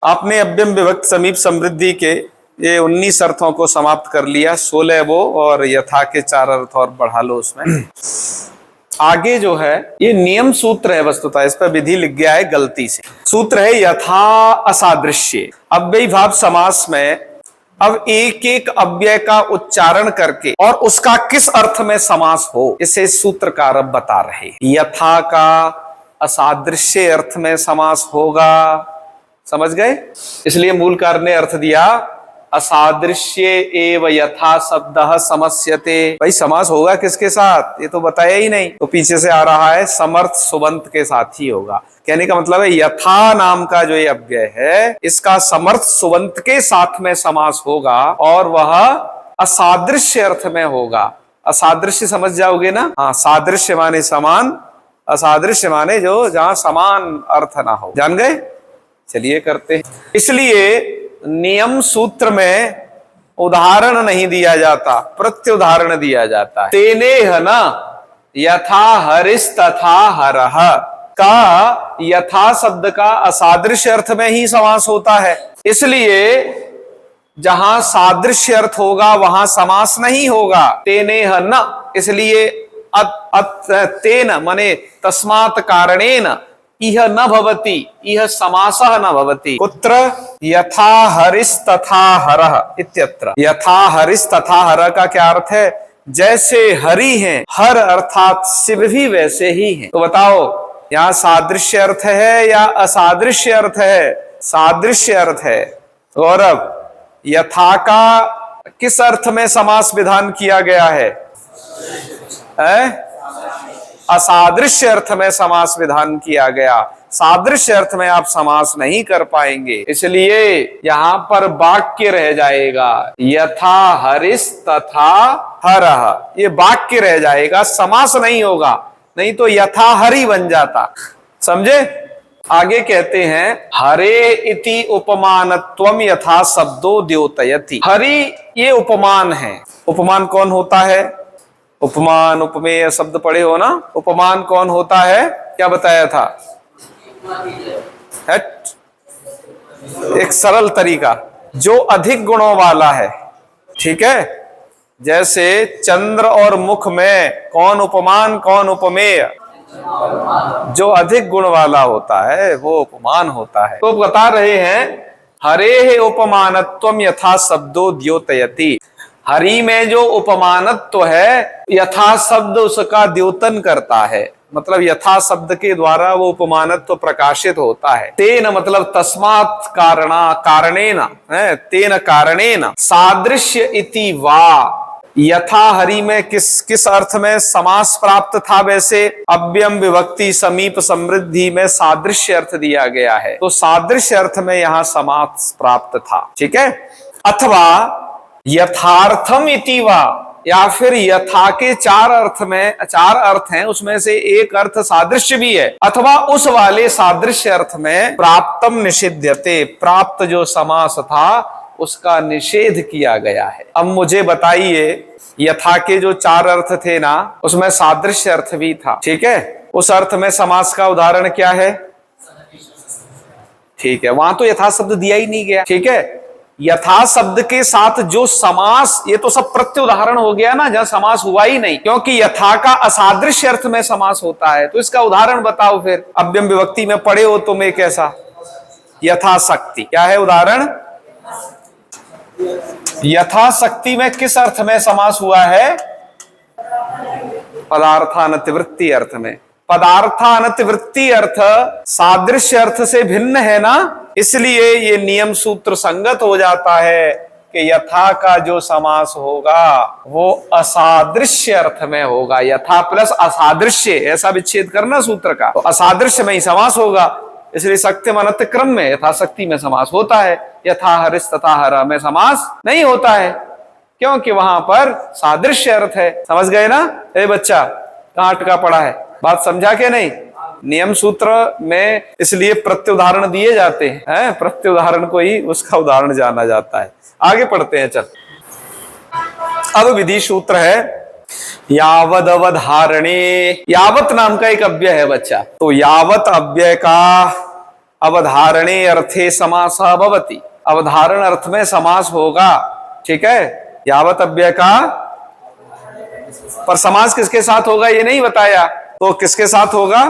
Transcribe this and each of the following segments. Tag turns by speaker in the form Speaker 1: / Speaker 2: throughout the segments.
Speaker 1: आपने अव्यम विभक्त समीप समृद्धि के ये 19 अर्थों को समाप्त कर लिया, 16 वो और यथा के 4 अर्थ और बढ़ा लो उसमें। आगे जो है ये नियम सूत्र है, वस्तुतः इस पर विधि लिख गया है गलती से। सूत्र है यथा असादृश्य। अव्ययी भाव समास में अब एक एक अव्यय का उच्चारण करके और उसका किस अर्थ में समास हो, इसे सूत्रकार अब बता रहे। यथा का असादृश्य अर्थ में समास होगा, समझ गए? इसलिए मूलकार ने अर्थ दिया असादृश्य एव यथा शब्दः समस्यते। भाई समास होगा किसके साथ, ये तो बताया ही नहीं, तो पीछे से आ रहा है समर्थ सुबंत के साथ ही होगा। कहने का मतलब है यथा नाम का जो ये अव्यय है इसका समर्थ सुबंत के साथ में समास होगा और वह असादृश्य अर्थ में होगा। असादृश्य समझ जाओगे ना? हाँ, सादृश्य माने समान, असादृश्य माने जो जहां समान अर्थ ना हो। जान गए? चलिए करते हैं। इसलिए नियम सूत्र में उदाहरण नहीं दिया जाता, प्रत्युदाहरण दिया जाता है। तेने है ना यथा हरिस तथा हरह का यथा शब्द का असादृश्य अर्थ में ही समास होता है, इसलिए जहां सादृश्य अर्थ होगा वहां समास नहीं होगा। तेने है न, इसलिए तेन माने तस्मात् कारणेन इह न भवति, इह समासः न भवति। कुत्र? यथा हरिस तथा हरः इत्यत्र। यथा हरिस तथा हरः का क्या अर्थ है? जैसे हरि हैं, हर अर्थात शिव भी वैसे ही हैं। तो बताओ यहां सादृश्य अर्थ है या असादृश्य अर्थ है? सादृश्य अर्थ है। गौरव, यथा का किस अर्थ में समास विधान किया गया है? असादृश्य अर्थ में समास विधान किया गया। सादृश्य अर्थ में आप समास नहीं कर पाएंगे, इसलिए यहां पर वाक्य रह जाएगा यथा हरिस तथा हरः। ये वाक्य रह जाएगा, समास नहीं होगा, नहीं तो यथा हरि बन जाता। समझे? आगे कहते हैं हरे इति उपमानत्वम यथा शब्दो द्योतयति। हरि ये उपमान है। उपमान कौन होता है? उपमान उपमेय शब्द पढ़े हो ना? उपमान कौन होता है? क्या बताया था? एक सरल तरीका, जो अधिक गुणों वाला है। ठीक है? जैसे चंद्र और मुख में कौन उपमान कौन उपमेय? जो अधिक गुण वाला होता है वो उपमान होता है। तो बता रहे हैं हरे उपमानत्वम यथा शब्दो द्योतयति। हरि में जो उपमानत्व है यथा शब्द उसका द्योतन करता है, मतलब यथा शब्द के द्वारा वो उपमानत्व प्रकाशित होता है। तेन मतलब तस्मात् कारणेन, तेन कारणेन सादृश्य इति वा। यथा हरि में किस अर्थ में समास प्राप्त था? वैसे अव्यम विभक्ति समीप समृद्धि में सादृश्य अर्थ दिया गया है, तो सादृश्य अर्थ में यहां समास प्राप्त था। ठीक है? अथवा यथार्थम इति वा, या फिर यथा के 4 अर्थ में 4 अर्थ हैं, उसमें से एक अर्थ सादृश्य भी है, अथवा उस वाले सादृश्य अर्थ में प्राप्तम निषिध्यते, प्राप्त जो समास था उसका निषेध किया गया है। अब मुझे बताइए यथा के जो 4 अर्थ थे ना उसमें सादृश्य अर्थ भी था। ठीक है? उस अर्थ में समास का उदाहरण क्या है? ठीक है, वहां तो यथा शब्द दिया ही नहीं गया। ठीक है? यथा शब्द के साथ जो समास, ये तो सब प्रत्युदाहरण हो गया ना, जहां समास हुआ ही नहीं, क्योंकि यथा का असादृश्य अर्थ में समास होता है। तो इसका उदाहरण बताओ फिर। अव्यम विभक्ति में पढ़े हो तुम एक ऐसा, यथाशक्ति। क्या है उदाहरण? यथाशक्ति में किस अर्थ में समास हुआ है? पदार्थानतिवृत्ति अर्थ में। पदार्थानतिवृत्ति अर्थ सादृश्य अर्थ से भिन्न है ना, इसलिए ये नियम सूत्र संगत हो जाता है कि यथा का जो समास होगा वो असादृश्य अर्थ में होगा। यथा प्लस असादृश्य, ऐसा विच्छेद करना सूत्र का, तो असादृश्य में ही समास होगा। इसलिए शक्ति अनंत क्रम में यथाशक्ति में समास होता है, यथा हरिस तथा हरः में समास नहीं होता है, क्योंकि वहां पर सादृश्य अर्थ है। समझ गए ना? ए बच्चा, कहां अटका पड़ा है? बात समझा के नहीं? नियम सूत्र में इसलिए प्रत्युदाहरण दिए जाते हैं, प्रत्युदाहरण को ही उसका उदाहरण जाना जाता है। आगे पढ़ते हैं, चल। अब विधि सूत्र है यावद अवधारणे। यावत नाम का एक अव्यय है बच्चा, तो यावत अव्यय का अवधारणे अर्थे समासः भवति, अवधारण अर्थ में समास होगा। ठीक है, यावत अव्यय का, पर समास किसके साथ होगा ये नहीं बताया, तो किसके साथ होगा?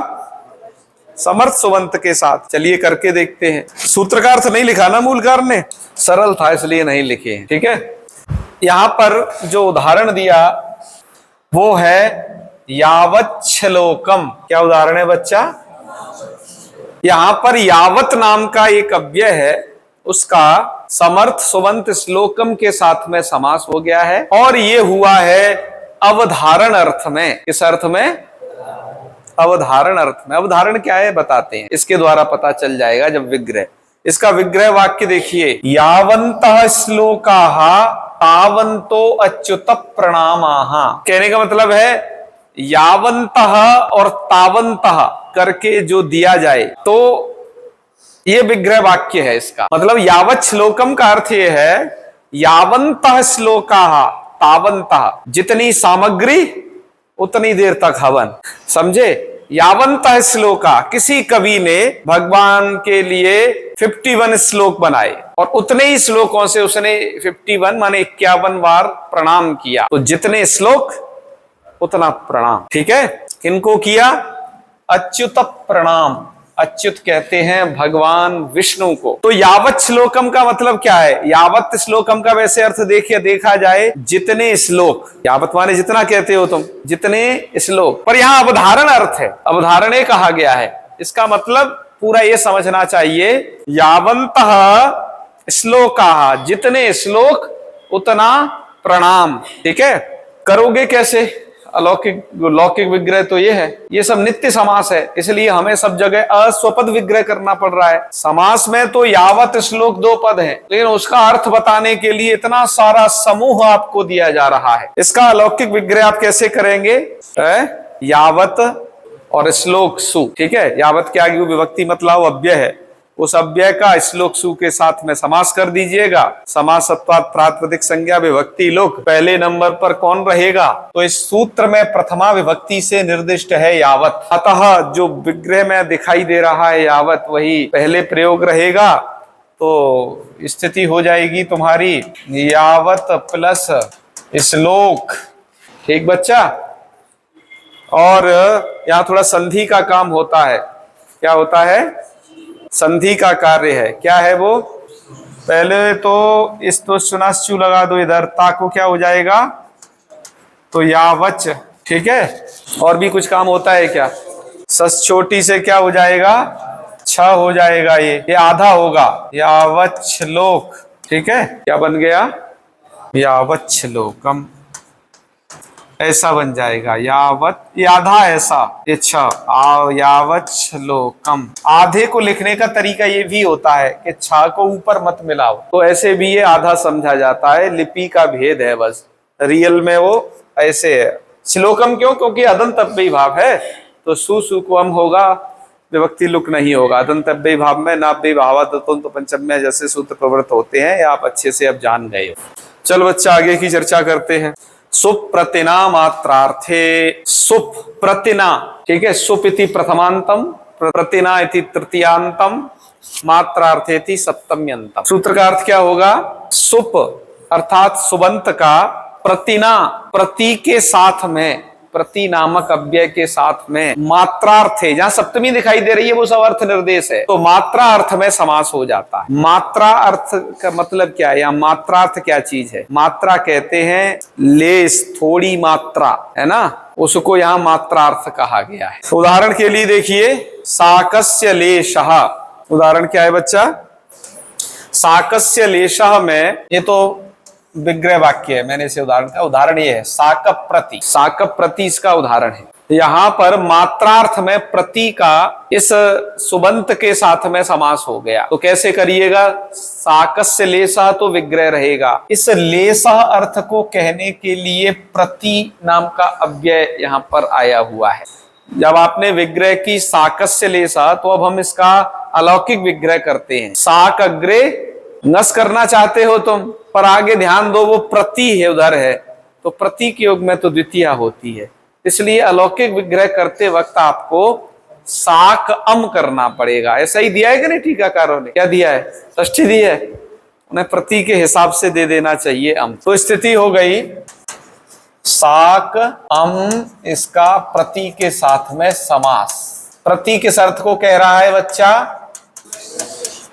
Speaker 1: समर्थ सुबंत के साथ। चलिए करके देखते हैं। सूत्र का अर्थ नहीं लिखा ना मूलकार ने, सरल था इसलिए नहीं लिखे हैं। ठीक है, यहां पर जो उदाहरण दिया वो है यावत श्लोकम। क्या उदाहरण है बच्चा? यहां पर यावत नाम का एक अव्यय है, उसका समर्थ सुबंत श्लोकम के साथ में समास हो गया है, और ये हुआ है अवधारण अर्थ में। किस अर्थ में? अवधारण अर्थ में। अवधारण क्या है बताते हैं, इसके द्वारा पता चल जाएगा जब विग्रह। इसका विग्रह वाक्य देखिए, यावन्तः श्लोकाः तावन्तो अच्युत प्रणामाः। कहने का मतलब है यावन्तः और तावन्तः करके जो दिया जाए तो ये विग्रह वाक्य है। इसका मतलब यावत श्लोकम का अर्थ ये है यावन्तः श्लोकाः तावन्तः, जितनी सामग्री उतनी देर तक हवन। समझे? यावन्तः श्लोका, किसी कवि ने भगवान के लिए 51 श्लोक बनाए और उतने ही श्लोकों से उसने 51 माने 51 बार प्रणाम किया, तो जितने श्लोक उतना प्रणाम। ठीक है, किनको किया? अच्युत प्रणाम। अच्युत कहते हैं भगवान विष्णु को। तो यावत श्लोकम का मतलब क्या है? यावत श्लोकम का वैसे अर्थ देखिए, देखा जाए जितने श्लोक, यावत माने जितना कहते हो तुम, जितने श्लोक, पर यहां अवधारण अर्थ है, अवधारणे कहा गया है। इसका मतलब पूरा ये समझना चाहिए, यावन्तः श्लोकाः, जितने श्लोक उतना प्रणाम। ठीक है, करोगे कैसे? अलौकिक लौकिक विग्रह तो ये है, ये सब नित्य समास है, इसलिए हमें सब जगह अस्वपद विग्रह करना पड़ रहा है। समास में तो यावत श्लोक 2 पद है, लेकिन उसका अर्थ बताने के लिए इतना सारा समूह आपको दिया जा रहा है। इसका अलौकिक विग्रह आप कैसे करेंगे? यावत और श्लोक सु। ठीक है, यावत के आगे विभक्ति मतलब अव्यय है, उस अव्यय का श्लोक सु के साथ में समास कर दीजिएगा। समासत्वात् प्रातिपदिक संज्ञा विभक्ति लोक, पहले नंबर पर कौन रहेगा? तो इस सूत्र में प्रथमा विभक्ति से निर्दिष्ट है यावत, अतः जो विग्रह में दिखाई दे रहा है यावत, वही पहले प्रयोग रहेगा। तो स्थिति हो जाएगी तुम्हारी यावत प्लस श्लोक। ठीक बच्चा? और यहाँ थोड़ा संधि का काम होता है। क्या होता है? संधि का कार्य है। क्या है वो? पहले तो इस तो सुनाश्चू लगा दो इधर, ताको क्या हो जाएगा? तो यावच। ठीक है, और भी कुछ काम होता है क्या? सस छोटी से क्या हो जाएगा? छ हो जाएगा, ये आधा होगा, यावत श्लोक। ठीक है, क्या बन गया? यावत श्लोकम, ऐसा बन जाएगा। यावत, ये आधा ऐसा, ये छ, यावत श्लोकम। आधे को लिखने का तरीका ये भी होता है कि छ को ऊपर मत मिलाओ, तो ऐसे भी ये आधा समझा जाता है। लिपि का भेद है बस, रियल में वो ऐसे है। श्लोकम क्यों? क्योंकि अदंत अव्ययी भाव है, तो सु को हम होगा, विभक्ति लुक नहीं होगा। अदंत अव्ययी भाव में नाभ्य भावादतों तो पंचम्य जैसे सूत्र प्रवृत्त होते हैं, आप अच्छे से अब जान गए हो। चल बच्चा, आगे की चर्चा करते हैं। सुप्रतिना मात्रार्थे, सुप प्रतिना। ठीक है, सुप इति प्रथमांतम, प्रतिना इति तृतीयांतम, मात्रार्थे इति सप्तम्यंतम। सूत्र का अर्थ क्या होगा? सुप अर्थात सुबंत का प्रतिना, प्रति के साथ में, प्रति नामक अव्यय के साथ में, मात्रार्थ है, जहां सप्तमी दिखाई दे रही है वो सब अर्थ निर्देश है, तो मात्रा अर्थ में समास हो जाता है। मात्रा अर्थ का मतलब क्या है? या मात्रार्थ क्या चीज है? मात्रा कहते हैं लेस, थोड़ी मात्रा है ना, उसको यहाँ मात्रार्थ कहा गया है। उदाहरण के लिए देखिए, साकस्य लेशः। उदाहरण क्या है बच्चा? साकस्य लेशः में, ये तो विग्रह वाक्य है, मैंने इसे उदाहरण का उदाहरण ये है साकप प्रति। साकप प्रति इसका उदाहरण है। यहां पर मात्रार्थ में प्रति का इस सुबंत के साथ में समास हो गया, तो कैसे करिएगा? साकस्य लेशः तो विग्रह रहेगा, इस लेशः अर्थ को कहने के लिए प्रति नाम का अव्यय यहां पर आया हुआ है। जब आपने विग्रह की साकस्य लेशः, तो अब हम इसका अलौकिक विग्रह करते हैं। साक अग्रे नस करना चाहते हो तुम, पर आगे ध्यान दो वो प्रति है, उधर है, तो प्रति के योग में तो द्वितीया होती है, इसलिए अलौकिक विग्रह करते वक्त आपको साक अम करना पड़ेगा। ऐसा ही दिया है कि नहीं टीकाकारों ने? क्या दिया है? षष्ठी दी है, उन्हें प्रति के हिसाब से दे देना चाहिए अम। तो स्थिति हो गई साक अम, इसका प्रति के साथ में समास। प्रति किस अर्थ को कह रहा है बच्चा?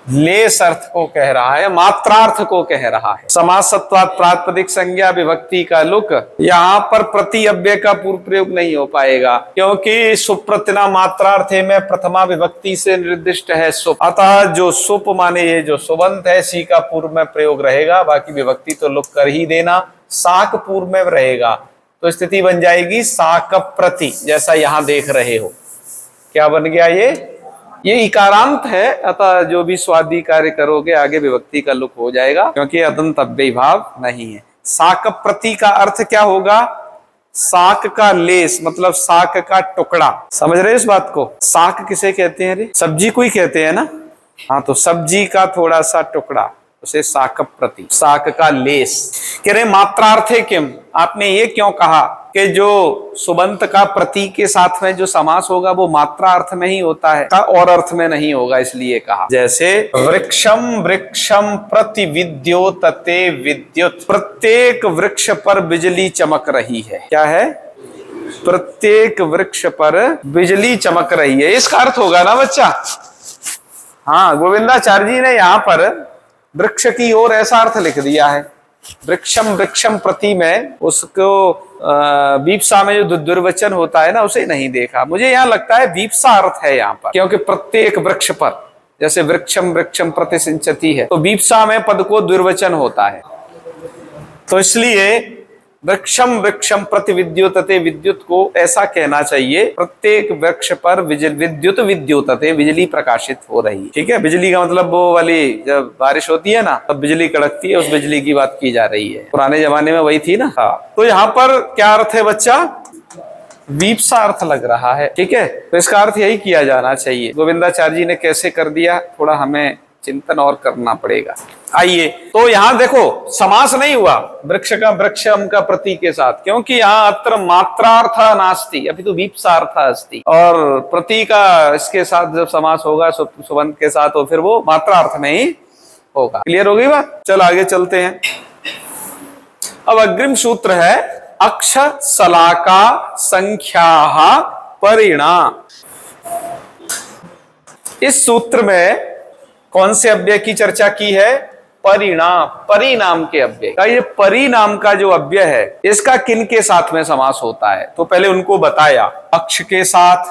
Speaker 1: लेस अर्थ को कह रहा है, मात्रार्थ को कह रहा है। समासत्वात् प्रातिपदिक संज्ञा विभक्ति का लुक। यहां पर प्रति अव्यय का पूर्व प्रयोग नहीं हो पाएगा, क्योंकि सुप्रतिना मात्रार्थे में प्रथमा विभक्ति से निर्दिष्ट है सुप। अतः जो सुप माने ये जो सुबंत है, सी का पूर्व में प्रयोग रहेगा, बाकी विभक्ति तो लुक कर ही देना। साक पूर्व में रहेगा, तो स्थिति बन जाएगी साक प्रति, जैसा यहां देख रहे हो। क्या बन गया ये इकारांत है, अतः जो भी स्वादी कार्य करोगे आगे विभक्ति का लुक हो जाएगा, क्योंकि अदंत अव्ययी भाव नहीं है। साक प्रति का अर्थ क्या होगा? साक का लेस, मतलब साक का टुकड़ा। समझ रहे हो इस बात को? साक किसे कहते हैं रे? सब्जी को ही कहते हैं ना? हाँ, तो सब्जी का थोड़ा सा टुकड़ा, उसे साक प्रति, साक का लेस। कह रहे मात्रार्थे किम, आपने ये क्यों कहा कि जो सुबंत का प्रति के साथ में जो समास होगा वो मात्रा अर्थ में ही होता है, और अर्थ में नहीं होगा, इसलिए कहा। जैसे वृक्षम वृक्षम प्रति विद्योतते विद्युत, प्रत्येक वृक्ष पर बिजली चमक रही है। क्या है? प्रत्येक वृक्ष पर बिजली चमक रही है, इसका अर्थ होगा ना बच्चा? हाँ, गोविंदाचार्य जी ने यहाँ पर वृक्ष की ओर ऐसा अर्थ लिख दिया है। वृक्षम वृक्षम प्रति में उसको वीप्सा में जो दुर्वचन होता है ना, उसे नहीं देखा। मुझे यहाँ लगता है वीप्सा अर्थ है यहाँ पर, क्योंकि प्रत्येक वृक्ष पर, जैसे वृक्षम वृक्षम प्रति सिंचती है, तो वीप्सा में पद को दुर्वचन होता है, तो इसलिए वृक्षम वृक्षम प्रति विद्युतते विद्युत को ऐसा कहना चाहिए, प्रत्येक वृक्ष पर विद्युत विद्युतते, बिजली प्रकाशित हो रही। ठीक है, बिजली का मतलब वो वाली जब बारिश होती है ना, तब बिजली कड़कती है, उस बिजली की बात की जा रही है। पुराने जमाने में वही थी ना। हाँ, तो यहाँ पर क्या अर्थ है बच्चा? वीप्सा अर्थ लग रहा है। ठीक है, तो इसका अर्थ यही किया जाना चाहिए। गोविंदाचार्य जी ने कैसे कर दिया, थोड़ा हमें चिंतन और करना पड़ेगा। आइए, तो यहां देखो समास नहीं हुआ वृक्ष का वृक्षम का प्रति के साथ, क्योंकि यहाँ अत्र मात्रार्थ नास्ति, अभी तो वीप्सार्थ अस्ति, और प्रति का इसके साथ जब समास होगा सुबंत के साथ, तो फिर वो मात्रार्थ में ही होगा। क्लियर हो गई बात? चल आगे चलते हैं। अब अग्रिम सूत्र है अक्ष सलाका संख्या परिणा। इस सूत्र में कौन से अव्यय की चर्चा की है? परिणाम, परिणाम के अव्यय का। ये परिणाम का जो अव्यय है, इसका किन के साथ में समास होता है? तो पहले उनको बताया, अक्ष के साथ,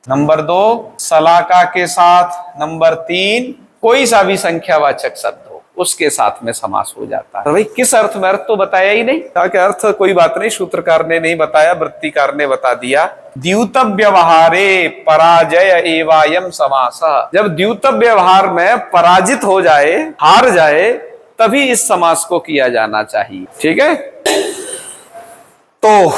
Speaker 1: नंबर 2 सलाका के साथ, नंबर 3 कोई सा भी संख्यावाचक शब्द हो उसके साथ में समास हो जाता है। तो भाई किस अर्थ में? अर्थ तो बताया ही नहीं। ताकि अर्थ कोई बात नहीं, सूत्रकार ने नहीं बताया, वृत्तिकार ने बता दिया। द्यूतव्य व्यवहारे पराजय एवायम समासः, जब द्यूतव्य व्यवहार में पराजित हो जाए, हार जाए, तभी इस समास को किया जाना चाहिए। ठीक है, तो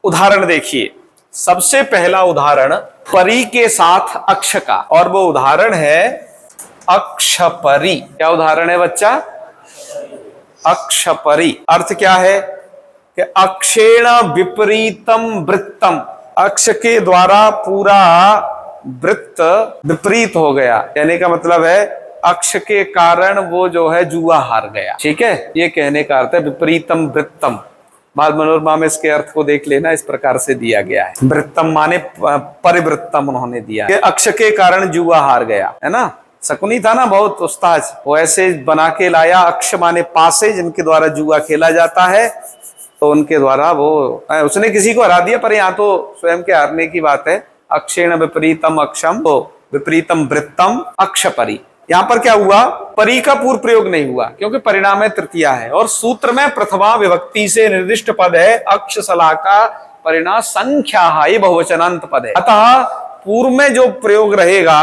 Speaker 1: उदाहरण देखिए। सबसे पहला उदाहरण परी के साथ अक्ष का, और वो उदाहरण है अक्षपरी। क्या उदाहरण है बच्चा? अक्षपरी। अर्थ क्या है कि अक्षेण विपरीतम वृत्तम, अक्ष के द्वारा पूरा वृत्त विपरीत हो गया। कहने का मतलब है अक्ष के कारण वो जो है जुआ हार गया। ठीक है, ये कहने का अर्थ है विपरीतम वृत्तम। बाल मनोरमा में इसके अर्थ को देख लेना, इस प्रकार से दिया गया है। वृत्तम माने परिवृत्तम उन्होंने दिया कि अक्ष के कारण जुआ हार गया, है ना। शकुनी था ना बहुत उस्ताद, वो ऐसे बना के लाया, अक्ष माने पासे जिनके द्वारा जुआ खेला जाता है, तो उनके द्वारा वो उसने किसी को हरा दिया। पर यहाँ तो स्वयं के हारने की बात है। अक्षेण विपरीतम अक्षम, तो विपरीतम वृत्तम अक्षपरी। यहाँ पर क्या हुआ? परी का पूर्व प्रयोग नहीं हुआ, क्योंकि परिणाम है तृतीया है, और सूत्र में प्रथमा विभक्ति से निर्दिष्ट पद है अक्ष सलाका परिणा संख्या, ये बहुवचनांत पद है। अतः पूर्व में जो प्रयोग रहेगा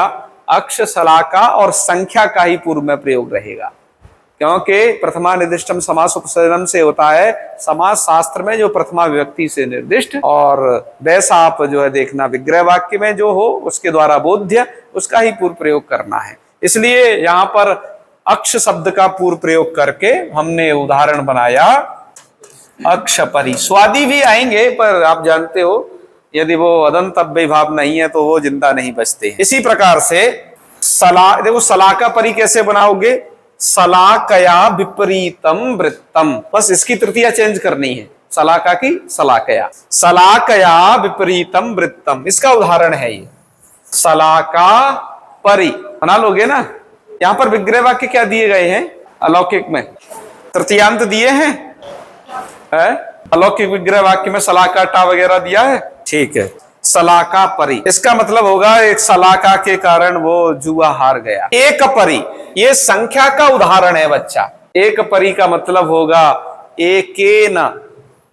Speaker 1: अक्ष सलाका और संख्या का ही पूर्व में प्रयोग रहेगा, क्योंकि प्रथमा निर्दिष्टम समास उपसर्जनम से होता है। समास शास्त्र में जो प्रथमा विभक्ति से निर्दिष्ट, और वैसा आप जो है देखना विग्रह वाक्य में जो हो उसके द्वारा बोध्य, उसका ही पूर्व प्रयोग करना है। इसलिए यहाँ पर अक्ष शब्द का पूर्व प्रयोग करके हमने उदाहरण बनाया अक्षपरी। स्वादी भी आएंगे, पर आप जानते हो यदि वो अदंत अव्ययीभाव नहीं है तो वो जिंदा नहीं बचते हैं। इसी प्रकार से देखो सलाका परी कैसे बनाओगे, सलाकया विपरीतम वृत्तम, बस इसकी तृतीया चेंज करनी है, सलाका की सलाकया, सलाकया विपरीतम वृत्तम। इसका उदाहरण है ये सलाका परी, बना लोगे ना। यहां पर विग्रह वाक्य क्या दिए गए हैं अलौकिक में, तृतीयांत दिए हैं, अलौकिक विग्रह वाक्य में सलाका टा वगैरह दिया है, ठीक है। सलाका परी इसका मतलब होगा एक सलाका के कारण वो जुआ हार गया। एक परी ये संख्या का उदाहरण है बच्चा, एक परी का मतलब होगा एकेन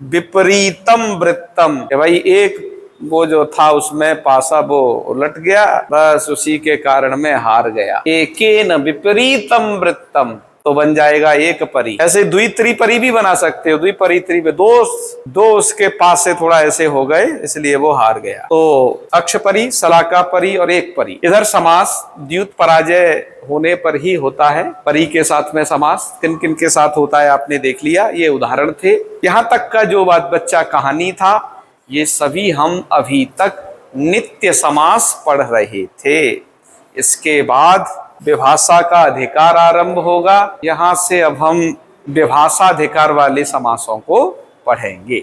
Speaker 1: विपरीतम वृत्तम, भाई एक वो जो था उसमें पासा वो उलट गया, बस उसी के कारण में हार गया। एकेन विपरीतम वृत्तम तो बन जाएगा एक परी। ऐसे द्वित्री परी भी बना सकते हो, द्विपरी त्री में दो उसके पास से थोड़ा ऐसे हो गए इसलिए वो हार गया। तो अक्ष परी, सलाका परी और एक परी। इधर समास द्युत पराजय होने पर ही होता है, परी के साथ में समास किन किन के साथ होता है आपने देख लिया, ये उदाहरण थे। यहां तक का जो बात बच्चा कहानी था ये सभी हम अभी तक नित्य समास पढ़ रहे थे। इसके बाद विभाषा का अधिकार आरंभ होगा, यहां से अब हम विभाषाधिकार वाले समासों को पढ़ेंगे।